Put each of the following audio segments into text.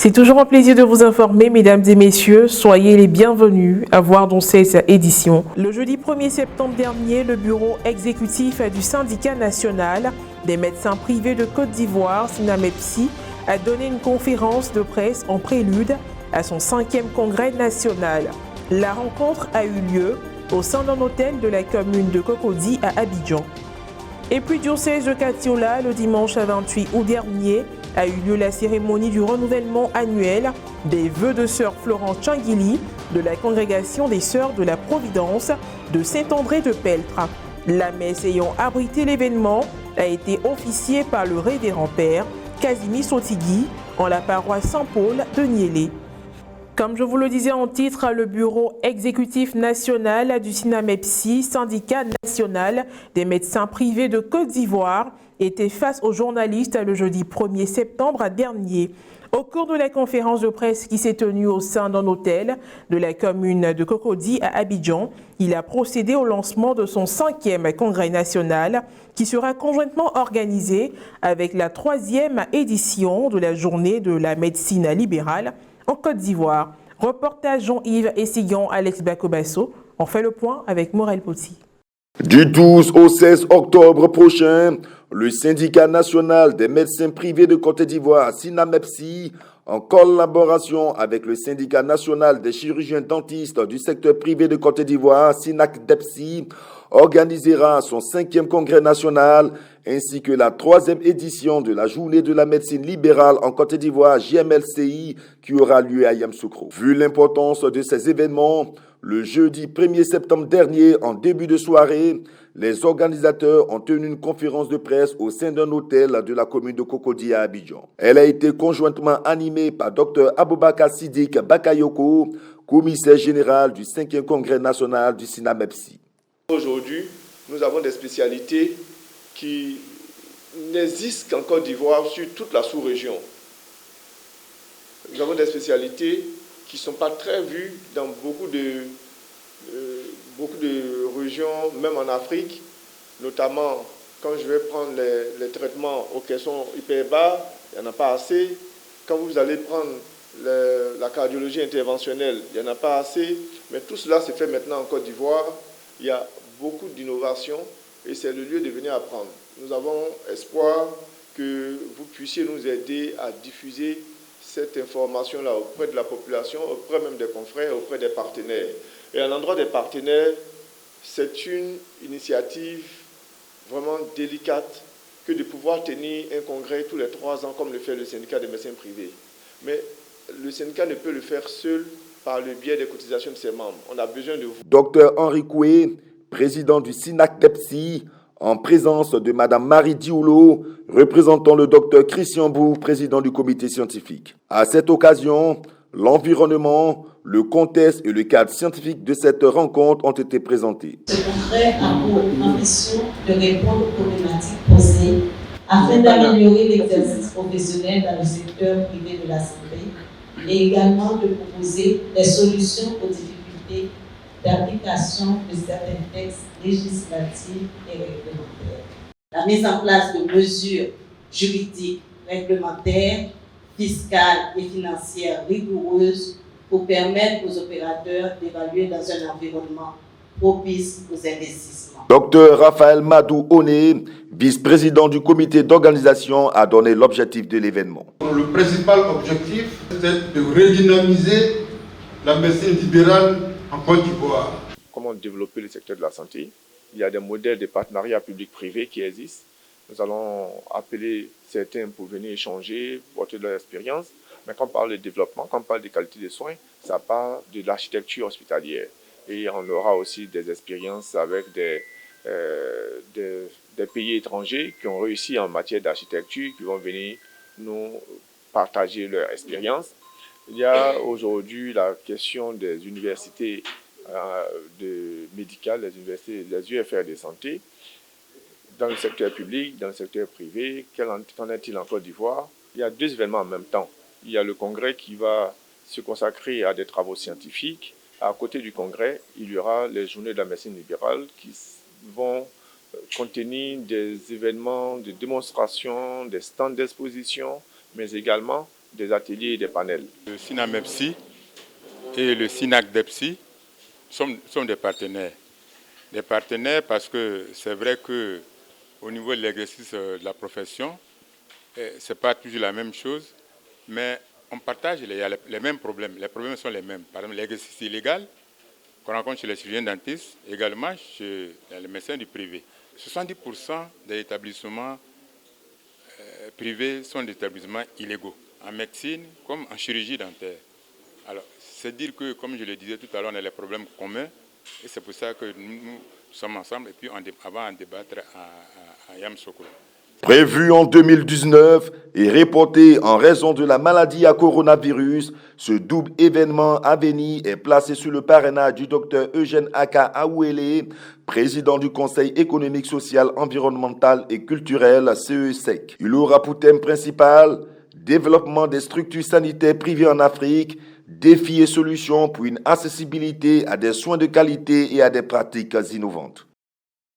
C'est toujours un plaisir de vous informer, mesdames et messieurs. Soyez les bienvenus à voir dans cette édition. Le jeudi 1er septembre dernier, le bureau exécutif du syndicat national des médecins privés de Côte d'Ivoire, SINAMEPSI, a donné une conférence de presse en prélude à son 5e congrès national. La rencontre a eu lieu au sein d'un hôtel de la commune de Cocody à Abidjan. Et puis, diocèse de Katiola, le dimanche 28 août dernier, a eu lieu la cérémonie du renouvellement annuel des vœux de sœur Florence Changuili de la congrégation des sœurs de la Providence de Saint-André de Peltre. La messe ayant abrité l'événement a été officiée par le révérend père Casimir Sotigui en la paroisse Saint-Paul de Niélé. Comme je vous le disais en titre, le bureau exécutif national du SINAMEPSI, syndicat national des médecins privés de Côte d'Ivoire, était face aux journalistes le jeudi 1er septembre dernier. Au cours de la conférence de presse qui s'est tenue au sein d'un hôtel de la commune de Cocody à Abidjan, il a procédé au lancement de son 5e congrès national qui sera conjointement organisé avec la 3e édition de la journée de la médecine libérale en Côte d'Ivoire. Reportage Jean-Yves Essigan, Alex Bacobasso. On fait le point avec Morel Poti. Du 12 au 16 octobre prochain, le syndicat national des médecins privés de Côte d'Ivoire, SINAMEPSI, en collaboration avec le syndicat national des chirurgiens dentistes du secteur privé de Côte d'Ivoire, SINAC-DEPSI, organisera son 5e congrès national ainsi que la 3e édition de la journée de la médecine libérale en Côte d'Ivoire, JMLCI, qui aura lieu à Yamoussoukro. Vu l'importance de ces événements, le jeudi 1er septembre dernier, en début de soirée, les organisateurs ont tenu une conférence de presse au sein d'un hôtel de la commune de Cocody à Abidjan. Elle a été conjointement animée par Dr Aboubakar Sidik Bakayoko, commissaire général du 5e congrès national du SINAMEPSI. Aujourd'hui, nous avons des spécialités qui n'existent qu'en Côte d'Ivoire sur toute la sous-région. Nous avons des spécialités qui ne sont pas très vues dans beaucoup de régions, même en Afrique, notamment quand je vais prendre les traitements aux caissons hyper bas, il n'y en a pas assez. Quand vous allez prendre la cardiologie interventionnelle, il n'y en a pas assez. Mais tout cela se fait maintenant en Côte d'Ivoire. Il y a beaucoup d'innovations et c'est le lieu de venir apprendre. Nous avons espoir que vous puissiez nous aider à diffuser cette information-là auprès de la population, auprès même des confrères, auprès des partenaires. Et à l'endroit des partenaires, c'est une initiative vraiment délicate que de pouvoir tenir un congrès tous les 3 ans comme le fait le syndicat des médecins privés. Mais le syndicat ne peut le faire seul par le biais des cotisations de ses membres. On a besoin de vous. Dr Henri Koué, président du SINAC-DEPSI, en présence de Mme Marie Dioulot, représentant le Dr Christian Bou, président du comité scientifique. À cette occasion, l'environnement, le contexte et le cadre scientifique de cette rencontre ont été présentés. Ce congrès a pour ambition de répondre aux problématiques posées afin d'améliorer l'exercice professionnel dans le secteur privé de la santé et également de proposer des solutions aux difficultés d'application de certains textes législatifs et réglementaires. La mise en place de mesures juridiques, réglementaires, fiscales et financières rigoureuses pour permettre aux opérateurs d'évaluer dans un environnement propice aux investissements. Dr Raphaël Madou Oné, vice-président du comité d'organisation, a donné l'objectif de l'événement. Le principal objectif, c'est de redynamiser la médecine libérale en Côte d'Ivoire. Comment développer le secteur de la santé? Il y a des modèles de partenariat public-privé qui existent. Nous allons appeler certains pour venir échanger, porter de leur expérience. Mais quand on parle de développement, quand on parle de qualité des soins, ça part de l'architecture hospitalière. Et on aura aussi des expériences avec des pays étrangers qui ont réussi en matière d'architecture, qui vont venir nous partager leur expérience. Il y a aujourd'hui la question des universités médicales, les UFR de santé, dans le secteur public, dans le secteur privé. Qu'en est-il en Côte d'Ivoire? Il y a 2 événements en même temps. Il y a le congrès qui va se consacrer à des travaux scientifiques. À côté du congrès, il y aura les journées de la médecine libérale qui vont contenir des événements de démonstration, des stands d'exposition, mais également des ateliers et des panels. Le SINAMEPSI et le SINAC-DEPSI sont des partenaires. Des partenaires parce que c'est vrai qu'au niveau de l'exercice de la profession, ce n'est pas toujours la même chose, mais on partage les mêmes problèmes. Les problèmes sont les mêmes. Par exemple, l'exercice illégal qu'on rencontre chez les chirurgiens dentistes, également chez les médecins du privé. 70% des établissements privés sont des établissements illégaux, en médecine comme en chirurgie dentaire. Alors, c'est dire que, comme je le disais tout à l'heure, on a les problèmes communs, et c'est pour ça que nous sommes ensemble, et puis on va en débattre à Yamoussoukro. Prévu en 2019 et reporté en raison de la maladie à coronavirus, ce double événement à venir est placé sous le parrainage du Dr Eugène Aka Aouélé, président du Conseil économique, social, environnemental et culturel CESEC. Il aura pour thème principal « Développement des structures sanitaires privées en Afrique, défis et solutions pour une accessibilité à des soins de qualité et à des pratiques innovantes ».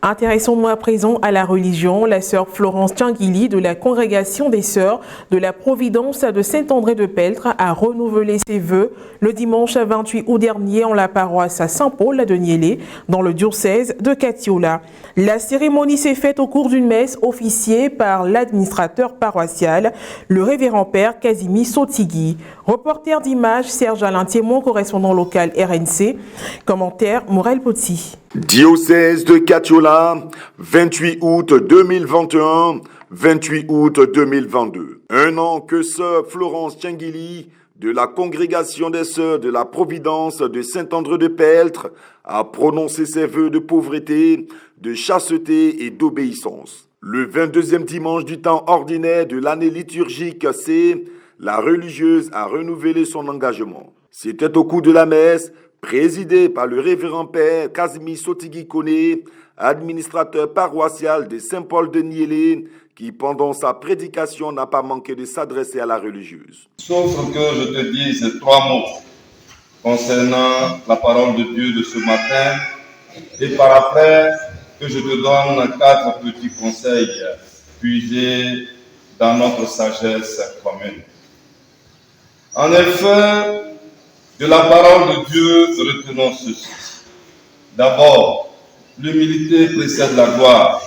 Intéressons-nous à présent à la religion. La sœur Florence Tchangili de la Congrégation des Sœurs de la Providence de Saint-André-de-Peltre a renouvelé ses vœux le dimanche 28 août dernier en la paroisse à Saint-Paul de Niélé, dans le diocèse de Katiola. La cérémonie s'est faite au cours d'une messe officiée par l'administrateur paroissial, le révérend père Kazimi Sotigui. Reporter d'images, Serge Alain Témoin, correspondant local RNC. Commentaire, Morel Poti. Diocèse de Katiola, 28 août 2021, 28 août 2022. Un an que sœur Florence Tchangili de la Congrégation des Sœurs de la Providence de Saint-André-de-Peltre a prononcé ses vœux de pauvreté, de chasteté et d'obéissance. Le 22e dimanche du temps ordinaire de l'année liturgique C, la religieuse a renouvelé son engagement. C'était au cours de la messe, présidée par le révérend père Kazimi Sotigui Koné, administrateur paroissial de Saint-Paul de Niélé, qui pendant sa prédication n'a pas manqué de s'adresser à la religieuse. Sauf que je te dise 3 mots concernant la parole de Dieu de ce matin, et par après que je te donne 4 petits conseils puisés dans notre sagesse commune. En effet, de la parole de Dieu, retenons ceci. D'abord, l'humilité précède la gloire.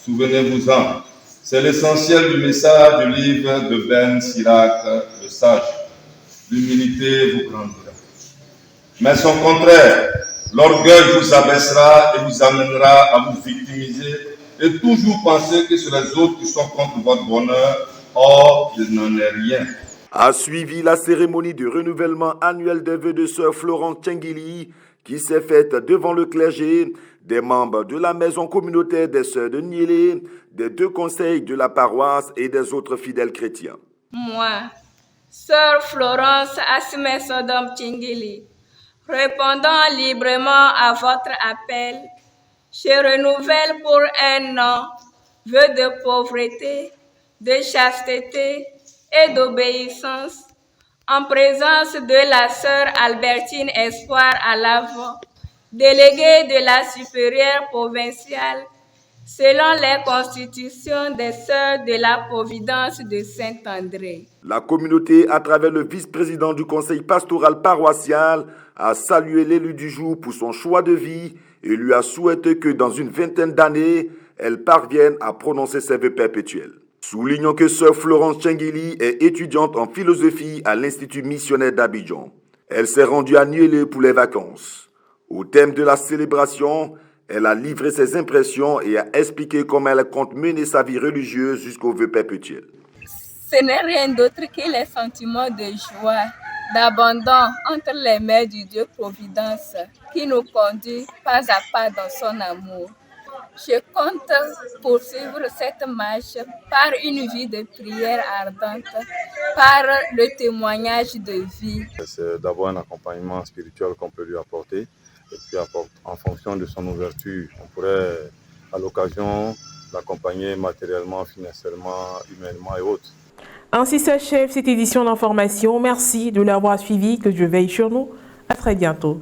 Souvenez-vous-en, c'est l'essentiel du message du livre de Ben Sirac, le sage. L'humilité vous grandira. Mais son contraire, l'orgueil vous abaissera et vous amènera à vous victimiser et toujours penser que c'est les autres qui sont contre votre bonheur. Or, il n'en est rien. A suivi la cérémonie de renouvellement annuel des vœux de sœur Florence Tchangili qui s'est faite devant le clergé, des membres de la maison communautaire des sœurs de Niélé, des 2 conseils de la paroisse et des autres fidèles chrétiens. Moi, sœur Florence Asime Sodom Tchangili, répondant librement à votre appel, je renouvelle pour un an vœux de pauvreté, de chasteté et d'obéissance en présence de la sœur Albertine Espoir à l'avant, déléguée de la supérieure provinciale, selon les constitutions des sœurs de la Providence de Saint-André. La communauté, à travers le vice-président du conseil pastoral paroissial, a salué l'élu du jour pour son choix de vie et lui a souhaité que dans une vingtaine d'années, elle parvienne à prononcer ses vœux perpétuels. Soulignons que sœur Florence Tchangili est étudiante en philosophie à l'Institut missionnaire d'Abidjan. Elle s'est rendue à Niélé pour les vacances. Au thème de la célébration, elle a livré ses impressions et a expliqué comment elle compte mener sa vie religieuse jusqu'au vœu perpétuel. Ce n'est rien d'autre que les sentiments de joie, d'abandon entre les mains du Dieu Providence qui nous conduit pas à pas dans son amour. Je compte poursuivre cette marche par une vie de prière ardente, par le témoignage de vie. C'est d'abord un accompagnement spirituel qu'on peut lui apporter. Et puis en fonction de son ouverture, on pourrait à l'occasion l'accompagner matériellement, financièrement, humainement et autres. Ainsi s'achève cette édition d'information. Merci de l'avoir suivi. Que Dieu veille sur nous. À très bientôt.